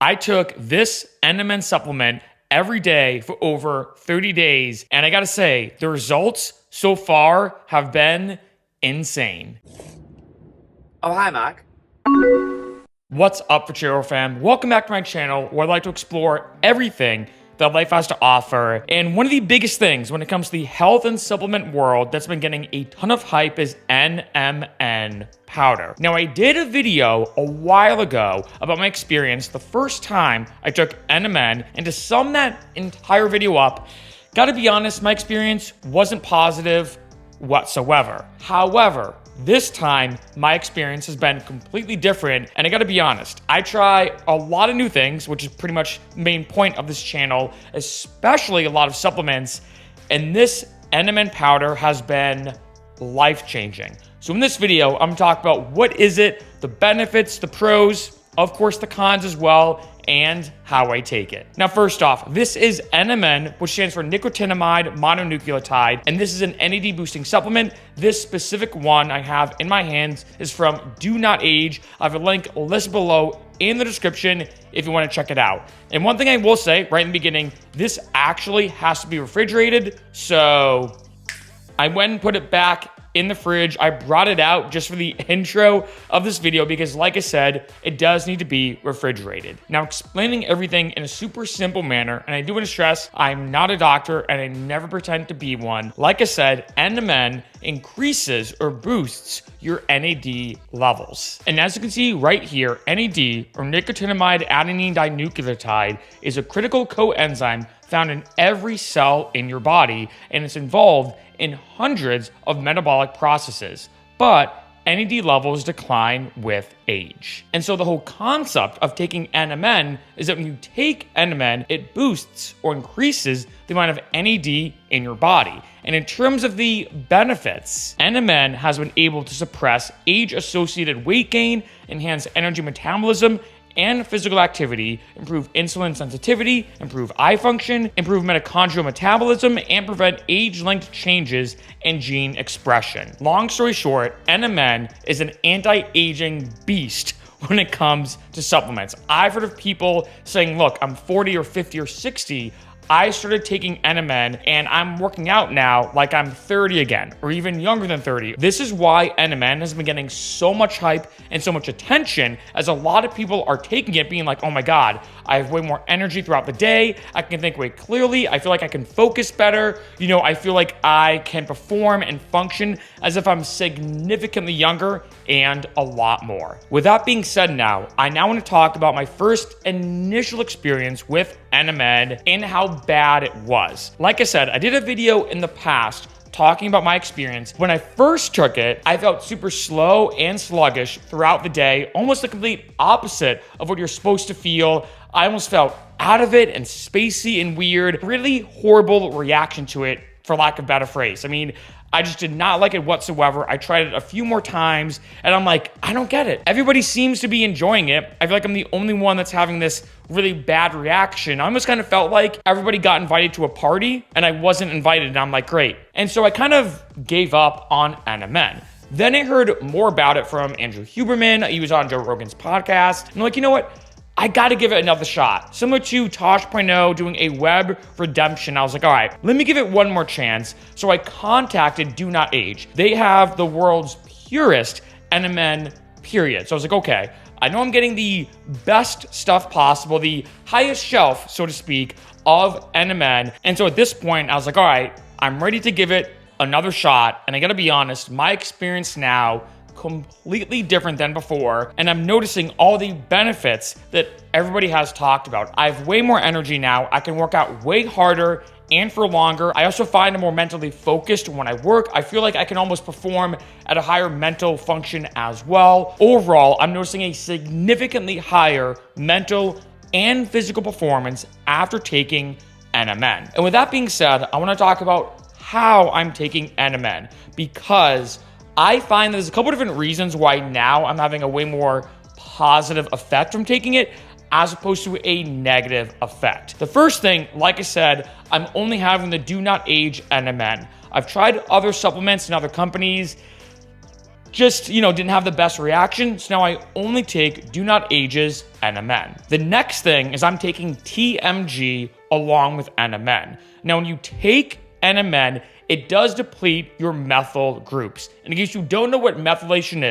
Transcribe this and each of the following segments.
I took this NMN supplement every day for over 30 days, and I gotta say, the results so far have been insane. Oh, hi, Mark. What's up, Freccero fam? Welcome back to my channel where I like to explore everything that life has to offer. And one of the biggest things when it comes to the health and supplement world that's been getting a ton of hype is NMN powder. Now, I did a video a while ago about my experience the first time I took NMN, and to sum that entire video up, gotta be honest, my experience wasn't positive whatsoever. However, this time, my experience has been completely different, and I gotta be honest, I try a lot of new things, which is pretty much the main point of this channel, especially a lot of supplements, and this NMN powder has been life-changing. So in this video, I'm gonna talk about what is it, the benefits, the pros, of course the cons as well, and how I take it. Now, first off, this is NMN, which stands for nicotinamide mononucleotide, and this is an NAD boosting supplement. This specific one I have in my hands is from Do Not Age. I have a link listed below in the description if you want to check it out. And one thing I will say right in the beginning, this actually has to be refrigerated, so I went and put it back in the fridge. I brought it out just for the intro of this video because, like I said, it does need to be refrigerated. Now, explaining everything in a super simple manner, and I do want to stress, I'm not a doctor and I never pretend to be one. Like I said, NMN increases or boosts your NAD levels. And as you can see right here, NAD, or nicotinamide adenine dinucleotide, is a critical coenzyme found in every cell in your body, and it's involved in hundreds of metabolic processes. But NAD levels decline with age. And so the whole concept of taking NMN is that when you take NMN, it boosts or increases the amount of NAD in your body. And in terms of the benefits, NMN has been able to suppress age-associated weight gain, enhance energy metabolism, and physical activity, improve insulin sensitivity, improve eye function, improve mitochondrial metabolism, and prevent age-linked changes in gene expression. Long story short, NMN is an anti-aging beast when it comes to supplements. I've heard of people saying, look, I'm 40 or 50 or 60, I started taking NMN and I'm working out now like I'm 30 again, or even younger than 30. This is why NMN has been getting so much hype and so much attention, as a lot of people are taking it being like, oh my God, I have way more energy throughout the day. I can think way clearly. I feel like I can focus better. You know, I feel like I can perform and function as if I'm significantly younger and a lot more. With that being said now, I now want to talk about my first initial experience with NMN and how bad it was. Like I said, I did a video in the past talking about my experience. When I first took it, I felt super slow and sluggish throughout the day, almost the complete opposite of what you're supposed to feel. I almost felt out of it and spacey and weird. Really horrible reaction to it, for lack of a better phrase. I mean, I just did not like it whatsoever. I tried it a few more times and I'm like, I don't get it. Everybody seems to be enjoying it. I feel like I'm the only one that's having this really bad reaction. I almost kind of felt like everybody got invited to a party and I wasn't invited, and I'm like, great. And so I kind of gave up on NMN. Then I heard more about it from Andrew Huberman. He was on Joe Rogan's podcast. And I'm like, you know what? I gotta give it another shot. Similar to Tosh.0 doing a web redemption, I was like, all right, let me give it one more chance. So I contacted Do Not Age. They have the world's purest NMN, period. So I was like, okay, I know I'm getting the best stuff possible, the highest shelf, so to speak, of NMN. And so at this point, I was like, all right, I'm ready to give it another shot. And I gotta be honest, my experience now completely different than before, and I'm noticing all the benefits that everybody has talked about. I have way more energy now. I can work out way harder and for longer. I also find I'm more mentally focused when I work. I feel like I can almost perform at a higher mental function as well. Overall, I'm noticing a significantly higher mental and physical performance after taking NMN. And with that being said, I want to talk about how I'm taking NMN, because I find there's a couple different reasons why now I'm having a way more positive effect from taking it as opposed to a negative effect. The first thing, like I said, I'm only having the Do Not Age NMN. I've tried other supplements and other companies. just, didn't have the best reaction. So now I only take Do Not Age's NMN. The next thing is I'm taking TMG along with NMN. Now, when you take NMN, it does deplete your methyl groups. And in case you don't know what methylation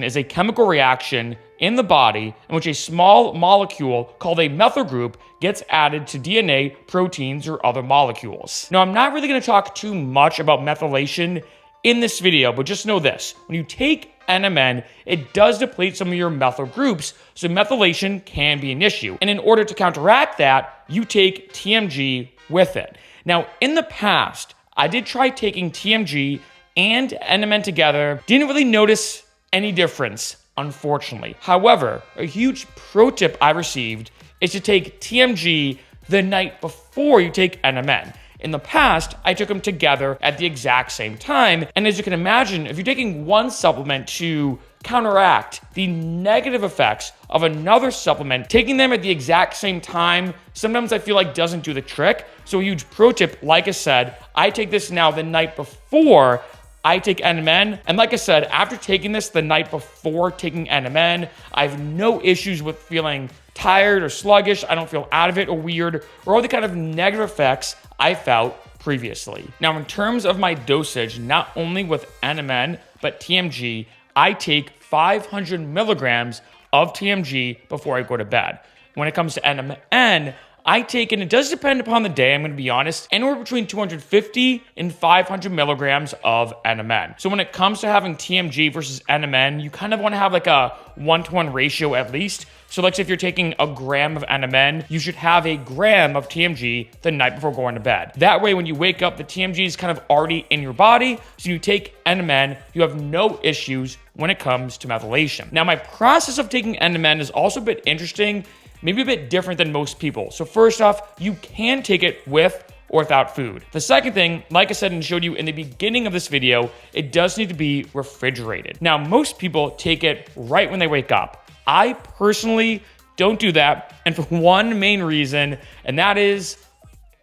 is a chemical reaction in the body in which a small molecule called a methyl group gets added to DNA, proteins, or other molecules. Now, I'm not really going to talk too much about methylation in this video, but just know this. When you take NMN, it does deplete some of your methyl groups, so methylation can be an issue. And in order to counteract that, you take TMG with it. Now, in the past, I did try taking TMG and NMN together. Didn't really notice any difference, unfortunately. However, a huge pro tip I received is to take TMG the night before you take NMN. In the past, I took them together at the exact same time. And as you can imagine, if you're taking one supplement to counteract the negative effects of another supplement, taking them at the exact same time, sometimes I feel like doesn't do the trick. So a huge pro tip, like I said, I take this now the night before I take NMN. And like I said, after taking this the night before taking NMN, I have no issues with feeling tired or sluggish. I don't feel out of it or weird or all the kind of negative effects I felt previously. Now, in terms of my dosage, not only with NMN, but TMG, I take 500 milligrams of TMG before I go to bed. When it comes to NMN, I take, and it does depend upon the day, I'm going to be honest, anywhere between 250 and 500 milligrams of NMN. So when it comes to having TMG versus NMN, you kind of want to have like a 1-to-1 ratio at least. So like say if you're taking a gram of NMN, you should have a gram of TMG the night before going to bed. That way, when you wake up, the TMG is kind of already in your body. So you take NMN, you have no issues when it comes to methylation. Now, my process of taking NMN is also a bit interesting, maybe a bit different than most people. So first off, you can take it with or without food. The second thing, like I said and showed you in the beginning of this video, it does need to be refrigerated. Now, most people take it right when they wake up. I personally don't do that, and for one main reason, and that is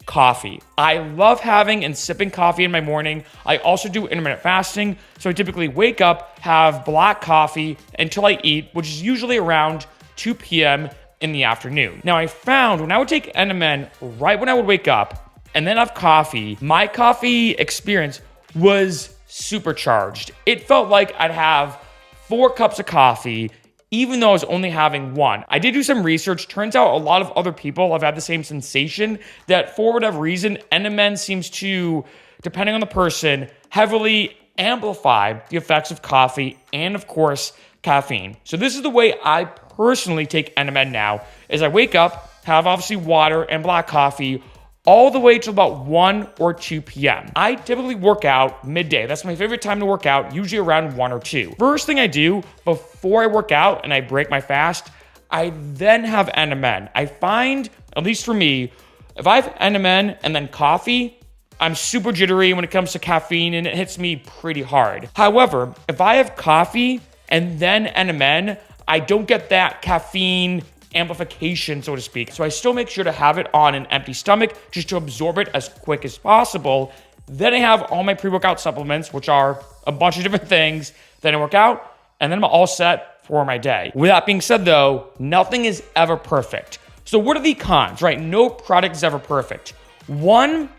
coffee. I love having and sipping coffee in my morning. I also do intermittent fasting, so I typically wake up, have black coffee until I eat, which is usually around 2 p.m. in the afternoon. Now, I found when I would take NMN right when I would wake up and then have coffee, my coffee experience was supercharged. It felt like I'd have 4 cups of coffee even though I was only having one. I did do some research. Turns out a lot of other people have had the same sensation, that for whatever reason, NMN seems to, depending on the person, heavily amplify the effects of coffee and, of course, caffeine. So this is the way I personally take NMN now, is I wake up, have obviously water and black coffee, all the way till about 1 or 2 p.m. I typically work out midday. That's my favorite time to work out, usually around 1 or 2. First thing I do before I work out and I break my fast, I then have NMN. I find, at least for me, if I have NMN and then coffee, I'm super jittery when it comes to caffeine and it hits me pretty hard. However, if I have coffee and then NMN, I don't get that caffeine amplification, so to speak. So I still make sure to have it on an empty stomach just to absorb it as quick as possible. Then I have all my pre-workout supplements, which are a bunch of different things. Then I work out, and then I'm all set for my day. With that being said, though, nothing is ever perfect. So what are the cons, right? No product is ever perfect. One,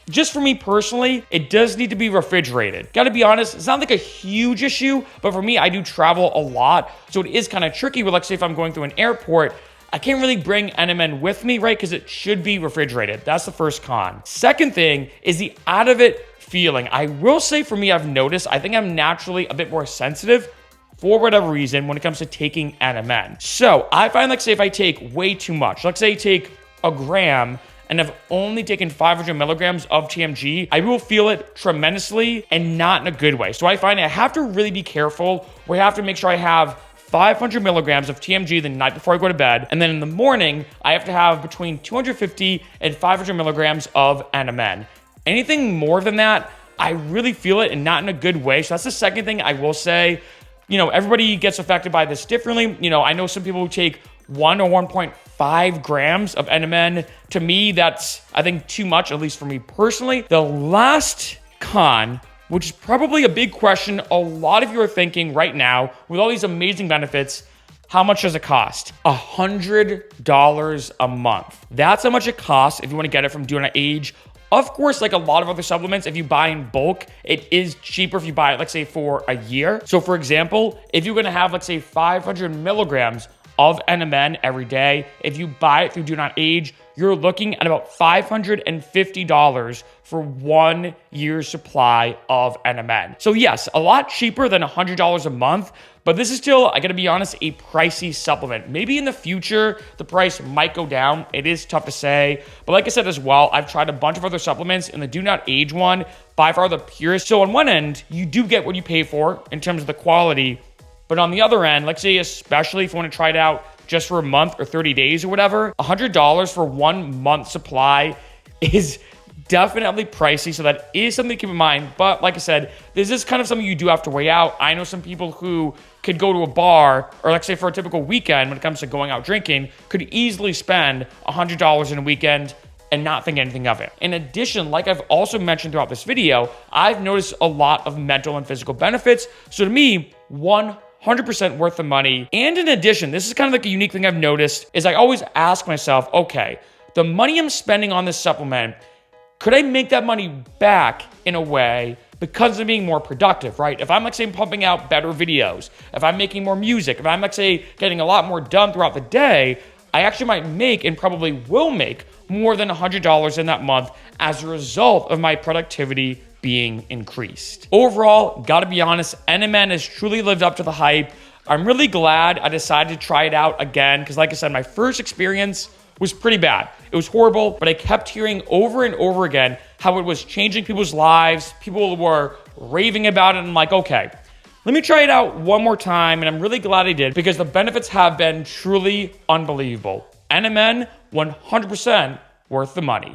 just for me personally, it does need to be refrigerated. Gotta be honest, it's not like a huge issue, but for me, I do travel a lot, so it is kind of tricky. But like say if I'm going through an airport, I can't really bring NMN with me, right? Because it should be refrigerated. That's the first con. Second thing is the out of it feeling. I will say for me, I've noticed, I think I'm naturally a bit more sensitive for whatever reason when it comes to taking NMN. So I find like say if I take way too much, let's say I take a gram and have only taken 500 milligrams of TMG, I will feel it tremendously and not in a good way. So I find I have to really be careful. We have to make sure I have 500 milligrams of TMG the night before I go to bed. And then in the morning, I have to have between 250 and 500 milligrams of NMN. Anything more than that, I really feel it and not in a good way. So that's the second thing I will say. You know, everybody gets affected by this differently. You know, I know some people who take 1 or 1.5 grams of NMN. To me, that's, I think, too much, at least for me personally. The last con which is probably a big question a lot of you are thinking right now with all these amazing benefits. How much does it cost? $100 a month. That's how much it costs if you want to get it from Do Not Age. Of course, like a lot of other supplements, if you buy in bulk, it is cheaper if you buy it, let's say, for a year. So for example, if you're going to have, let's say, 500 milligrams of NMN every day, if you buy it through Do Not Age, you're looking at about $550 for 1 year's supply of NMN. So yes, a lot cheaper than $100 a month, but this is still, I gotta be honest, a pricey supplement. Maybe in the future, the price might go down. It is tough to say. But like I said as well, I've tried a bunch of other supplements, and the Do Not Age one, by far the purest. So on one end, you do get what you pay for in terms of the quality. But on the other end, let's say, especially if you want to try it out just for a month or 30 days or whatever, $100 for 1 month supply is definitely pricey. So that is something to keep in mind. But like I said, this is kind of something you do have to weigh out. I know some people who could go to a bar, or let's say for a typical weekend when it comes to going out drinking, could easily spend $100 in a weekend and not think anything of it. In addition, like I've also mentioned throughout this video, I've noticed a lot of mental and physical benefits. So to me, 100% worth the money. And in addition, this is kind of like a unique thing I've noticed, is I always ask myself, okay, the money I'm spending on this supplement, could I make that money back in a way because of being more productive, right? If I'm, like, say, pumping out better videos, if I'm making more music, if I'm, like, say, getting a lot more done throughout the day, I actually might make, and probably will make, more than $100 in that month as a result of my productivity being increased. Overall, gotta be honest, NMN has truly lived up to the hype. I'm really glad I decided to try it out again, because like I said, my first experience was pretty bad. It was horrible, but I kept hearing over and over again how it was changing people's lives. People were raving about it, and I'm like, okay, let me try it out one more time, and I'm really glad I did, because the benefits have been truly unbelievable. NMN, 100% worth the money.